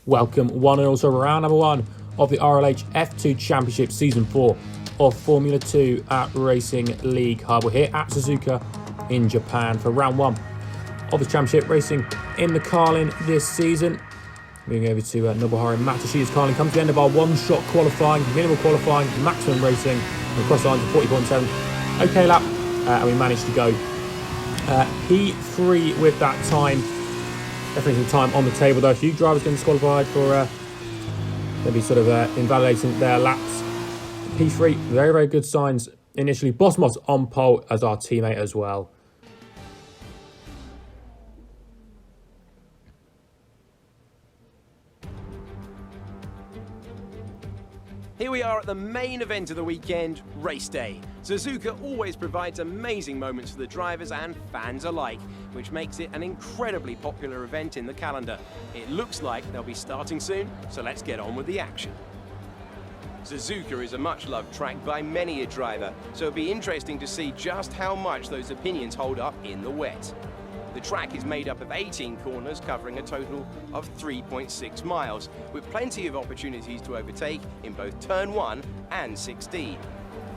Welcome one and also round number one of the RLH F2 Championship Season 4 of Formula 2 at Racing League Hub. We're here at Suzuka in Japan for round one of the championship, racing in the Carlin this season. Moving over to Nobuharu Matashi's Carlin. Comes to the end of our one-shot qualifying, minimal qualifying, maximum racing. We cross the line to 40.7. Okay lap, and we managed to go P3 with that time. Definitely some time on the table though. A few drivers getting disqualified for maybe sort of invalidating their laps. P3, very, very good signs initially. Bosmos on pole as our teammate as well. Here we are at the main event of the weekend, race day. Suzuka always provides amazing moments for the drivers and fans alike, which makes it an incredibly popular event in the calendar. It looks like they'll be starting soon, so let's get on with the action. Suzuka is a much-loved track by many a driver, so it'll be interesting to see just how much those opinions hold up in the wet. The track is made up of 18 corners covering a total of 3.6 miles, with plenty of opportunities to overtake in both Turn 1 and 16.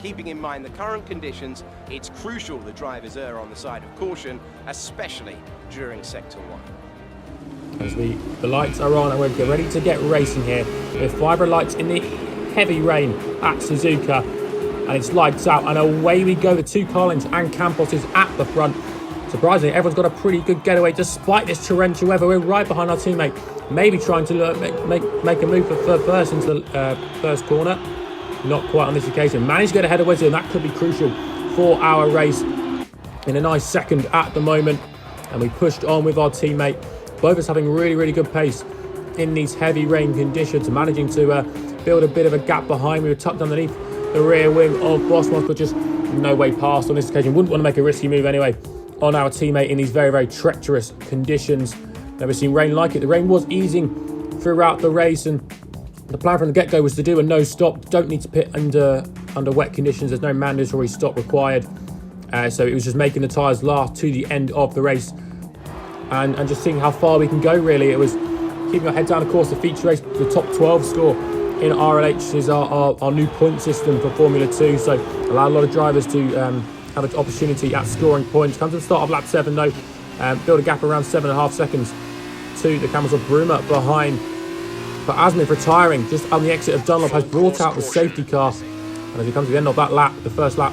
Keeping in mind the current conditions, it's crucial the drivers err on the side of caution, especially during Sector 1. As the lights are on and we're ready to get racing here with fibre lights in the heavy rain at Suzuka, and it's lights out and away we go. The two Carlins and Campos is at the front. Surprisingly, everyone's got a pretty good getaway despite this torrential weather. We're right behind our teammate, maybe trying to make a move for first into the first corner. Not quite on this occasion. Managed to get ahead of Wesley, and that could be crucial for our race. In a nice second at the moment, and we pushed on with our teammate. Both of us having really, really good pace in these heavy rain conditions, managing to build a bit of a gap behind. We were tucked underneath the rear wing of Bosmos, but just no way past on this occasion. Wouldn't want to make a risky move anyway on our teammate in these very, very treacherous conditions. Never seen rain like it. The rain was easing throughout the race, and the plan from the get-go was to do a no-stop. Don't need to pit under wet conditions. There's no mandatory stop required. So it was just making the tyres last to the end of the race and just seeing how far we can go, really. It was keeping our head down. Of course, the feature race, the top 12 score in RLH is our new point system for Formula 2. So allow a lot of drivers to have an opportunity at scoring points. Comes to the start of lap 7 though. Build a gap around 7.5 seconds to the Camels of Bruma behind. But Asmith retiring just on the exit of Dunlop has brought out the safety car. And as we come to the end of that lap, the first lap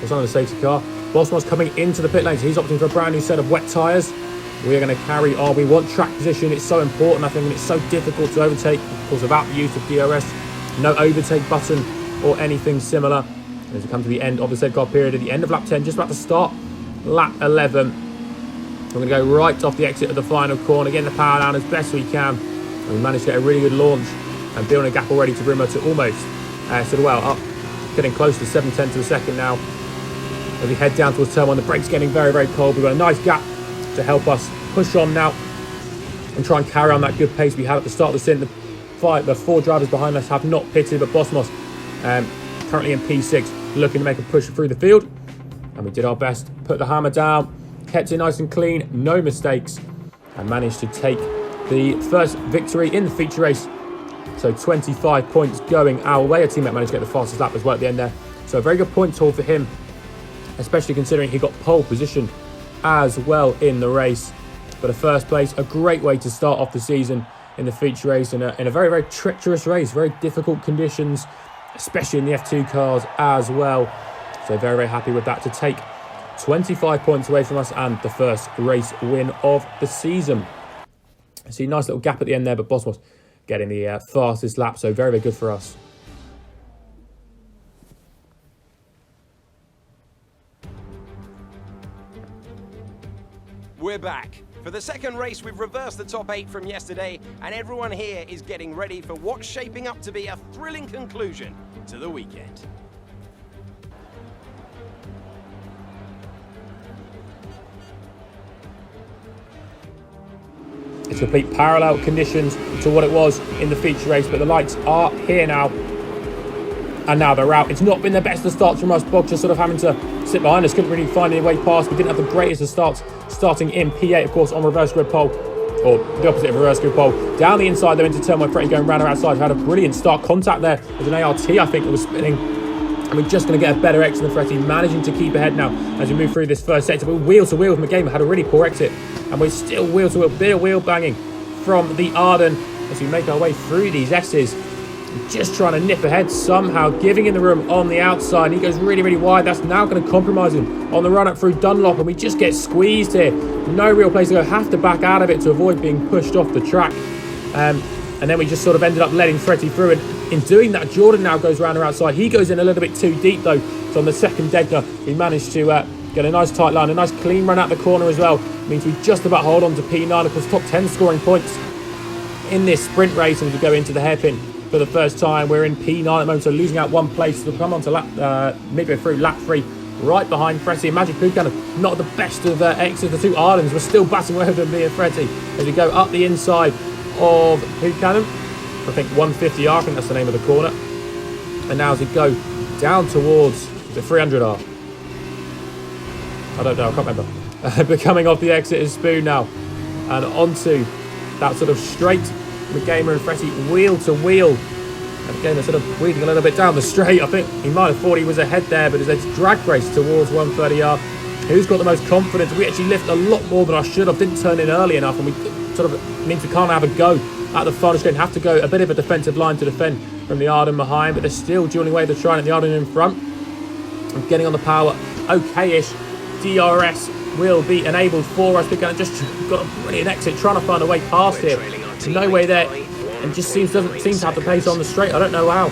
was on the safety car. Bosmos coming into the pit lane, so he's opting for a brand new set of wet tyres. We're going to carry on. We want track position. It's so important, I think, and it's so difficult to overtake, of course, without the use of DRS. No overtake button or anything similar. As we come to the end of the safety car period, at the end of lap 10, just about to start lap 11. We're going to go right off the exit of the final corner, getting the power down as best we can. And we managed to get a really good launch and building a gap already to Bruma to almost up, getting close to 7/10 to a second now. As we head down towards turn 1, the brake's getting very, very cold. We've got a nice gap to help us push on now and try and carry on that good pace we had at the start of the stint. The four drivers behind us have not pitted, but Bosmos currently in P6, looking to make a push through the field. And we did our best, put the hammer down, kept it nice and clean, no mistakes, and managed to take the first victory in the feature race. So 25 points going our way. Our teammate managed to get the fastest lap as well at the end there. So a very good point haul for him, especially considering he got pole position as well in the race. But a first place, a great way to start off the season in the feature race in a very, very treacherous race, very difficult conditions, especially in the F2 cars as well. So very, very happy with that to take 25 points away from us and the first race win of the season. See, nice little gap at the end there, but Bosmos getting the fastest lap, so very, very good for us. We're back. For the second race, we've reversed the top 8 from yesterday, and everyone here is getting ready for what's shaping up to be a thrilling conclusion to the weekend. It's complete parallel conditions to what it was in the feature race, but the lights are here now. And now they're out. It's not been the best of starts from us. Bog just sort of having to sit behind us. Couldn't really find any way past. We didn't have the greatest of starts, starting in P8, of course, on reverse grid pole. or the opposite of reverse grid pole. Down the inside, though, into turn one. Freddie going round or outside. Had a brilliant start contact there with an ART, I think, that was spinning. And we're just going to get a better exit than Freddie, managing to keep ahead now as we move through this first sector. But wheel to wheel from the game, had a really poor exit. And we're still wheel to wheel, bit of wheel banging from the Arden as we make our way through these S's. Just trying to nip ahead somehow, giving in the room on the outside. And he goes really, really wide. That's now going to compromise him on the run up through Dunlop. And we just get squeezed here. No real place to go. Have to back out of it to avoid being pushed off the track. And then we just sort of ended up letting Freddie through. And in doing that, Jordan now goes round or outside. He goes in a little bit too deep, though. So on the second Degner, we managed to get a nice tight line. A nice clean run out the corner as well. Means we just about hold on to P9. Of course, top 10 scoring points in this sprint race. And as we go into the hairpin for the first time, we're in P9 at the moment, so losing out one place. We'll come on to midway through lap 3, right behind Freddie and Magic Pukan. Not the best of exits. The two Ardens were still batting away with me and Freddie as we go up the inside of Pukan. I think 150R, I think that's the name of the corner. And now as we go down towards the 300R. I don't know, I can't remember. But coming off the exit is Spoon now. And onto that sort of straight McGamer and Freddie wheel to wheel. And again, they're sort of weaving a little bit down the straight. I think he might have thought he was ahead there, but as they drag race towards 130R, who's got the most confidence? We actually lift a lot more than I should have. Didn't turn in early enough, and we sort of means we can't have a go at the final straight. Have to go a bit of a defensive line to defend from the Arden behind, but they're still dueling away the trying at the Arden in front. And getting on the power, okay-ish. DRS will be enabled for us. We're going to just got a brilliant exit, trying to find a way past here. No way there, and just doesn't seem to have the pace on the straight. I don't know how.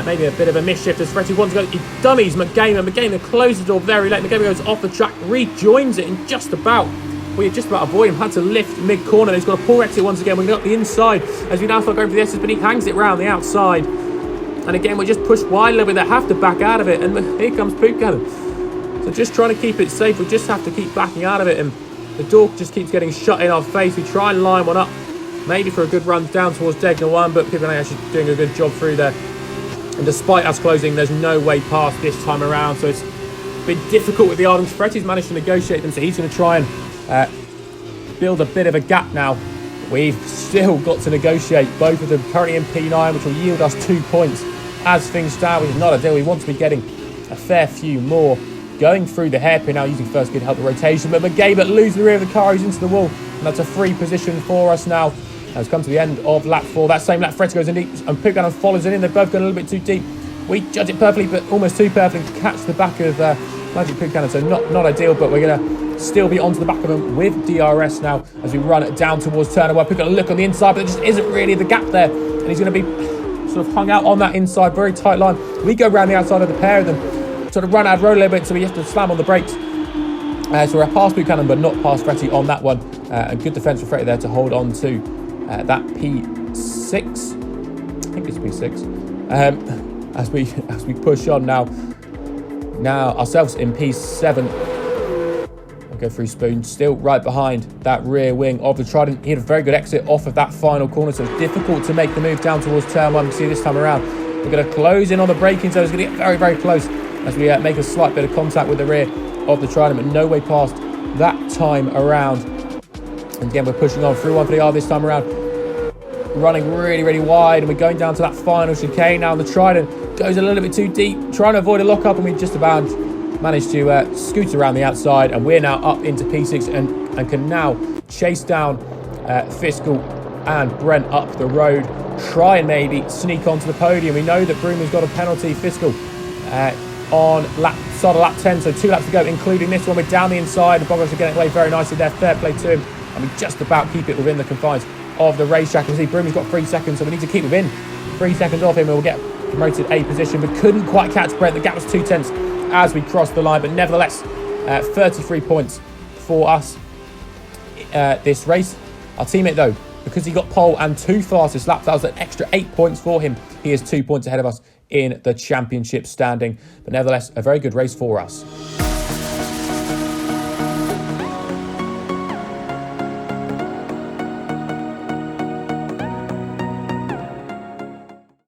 Maybe a bit of a misshift as Freddie wants to go. He dummies McGamer. McGamer closes the door very late. McGamer goes off the track, rejoins it, and just about avoid him. Had to lift mid-corner. He's got a poor exit once again. We're going up the inside as we now start going for the S's, but he hangs it round the outside. And again, we're just pushed wide a little bit. They have to back out of it, and here comes Pukan. So just trying to keep it safe. We just have to keep backing out of it, and the door just keeps getting shut in our face. We try and line one up, maybe for a good run down towards Degner 1, but people are actually doing a good job through there. And despite us closing, there's no way past this time around. So it's been difficult with the Ardens. Freddie's managed to negotiate them, so he's going to try and build a bit of a gap now. We've still got to negotiate both of them currently in P9, which will yield us 2 points as things stand, which is not ideal. We want to be getting a fair few more. Going through the hairpin now, using first gear to help the rotation, but McGaber loses the rear of the car. He's into the wall, and that's a free position for us now. As come to the end of lap 4, that same lap, Freddie goes in deep, and Pukan follows it in. They're both going a little bit too deep. We judge it perfectly, but almost too perfectly to catch the back of Magic Pukan, so not ideal, but we're going to still be onto the back of him with DRS now as we run it down towards turn 1. Pukan look on the inside, but there just isn't really the gap there, and he's going to be sort of hung out on that inside, very tight line. We go around the outside of the pair of them, sort of run out road a little bit, so we have to slam on the brakes. So we're past Buchanan, but not past Freddie on that one. A good defence for Freddie there to hold on to that P6. I think it's P6. As we push on now ourselves in P7. We'll go through Spoon, still right behind that rear wing of the Trident. He had a very good exit off of that final corner, so it's difficult to make the move down towards turn 1. We see this time around. We're going to close in on the braking zone. It's going to get very, very close as we make a slight bit of contact with the rear of the Trident, but no way past that time around. And again, we're pushing on through 130R this time around. Running really, really wide, and we're going down to that final chicane now. The Trident goes a little bit too deep, trying to avoid a lock-up, and we just about managed to scoot around the outside, and we're now up into P6 and can now chase down Fiscal and Brent up the road, try and maybe sneak onto the podium. We know that Broom has got a penalty, Fiscal, on start of lap 10, so 2 laps to go, including this one. We're down the inside, the Boggers are getting away very nicely there, fair play to him, and we just about keep it within the confines of the racetrack. You see Broom has got 3 seconds, so we need to keep within 3 seconds off him, and we'll get promoted a position, but couldn't quite catch Brent. The gap was 2 tenths as we crossed the line, but nevertheless 33 points for us this race. Our teammate though, because he got pole and 2 fastest laps, that was an extra 8 points for him. He is 2 points ahead of us in the championship standing, but nevertheless a very good race for us.